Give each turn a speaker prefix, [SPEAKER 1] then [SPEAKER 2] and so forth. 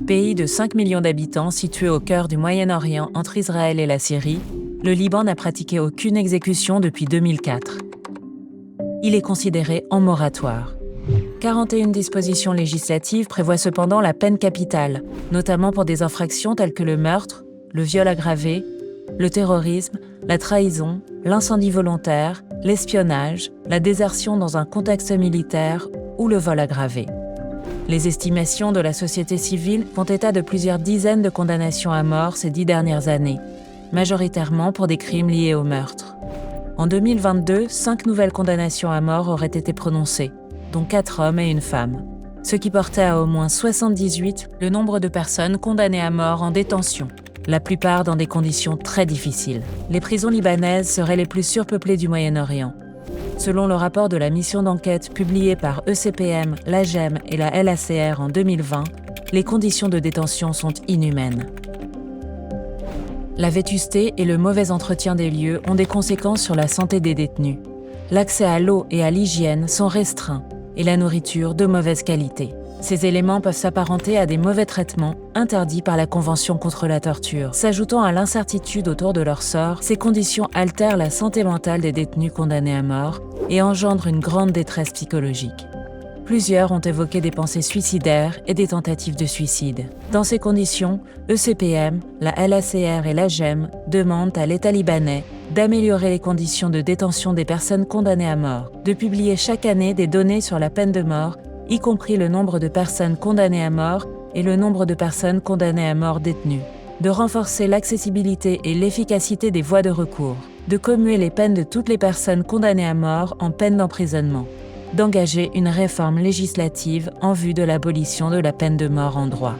[SPEAKER 1] Pays de 5 millions d'habitants situé au cœur du Moyen-Orient entre Israël et la Syrie, le Liban n'a pratiqué aucune exécution depuis 2004. Il est considéré en moratoire. 41 dispositions législatives prévoient cependant la peine capitale, notamment pour des infractions telles que le meurtre, le viol aggravé, le terrorisme, la trahison, l'incendie volontaire, l'espionnage, la désertion dans un contexte militaire ou le vol aggravé. Les estimations de la société civile font état de plusieurs dizaines de condamnations à mort ces 10 dernières années, majoritairement pour des crimes liés au meurtre. En 2022, 5 nouvelles condamnations à mort auraient été prononcées, dont 4 hommes et une femme, ce qui portait à au moins 78 le nombre de personnes condamnées à mort en détention, la plupart dans des conditions très difficiles. Les prisons libanaises seraient les plus surpeuplées du Moyen-Orient. Selon le rapport de la mission d'enquête publié par ECPM, l'AGEM et la LACR en 2020, les conditions de détention sont inhumaines. La vétusté et le mauvais entretien des lieux ont des conséquences sur la santé des détenus. L'accès à l'eau et à l'hygiène sont restreints et la nourriture de mauvaise qualité. Ces éléments peuvent s'apparenter à des mauvais traitements interdits par la Convention contre la torture. S'ajoutant à l'incertitude autour de leur sort, ces conditions altèrent la santé mentale des détenus condamnés à mort et engendrent une grande détresse psychologique. Plusieurs ont évoqué des pensées suicidaires et des tentatives de suicide. Dans ces conditions, ECPM, la LACR et l'AGEM demandent à l'État libanais d'améliorer les conditions de détention des personnes condamnées à mort, de publier chaque année des données sur la peine de mort, y compris le nombre de personnes condamnées à mort et le nombre de personnes condamnées à mort détenues, de renforcer l'accessibilité et l'efficacité des voies de recours, de commuer les peines de toutes les personnes condamnées à mort en peine d'emprisonnement, d'engager une réforme législative en vue de l'abolition de la peine de mort en droit.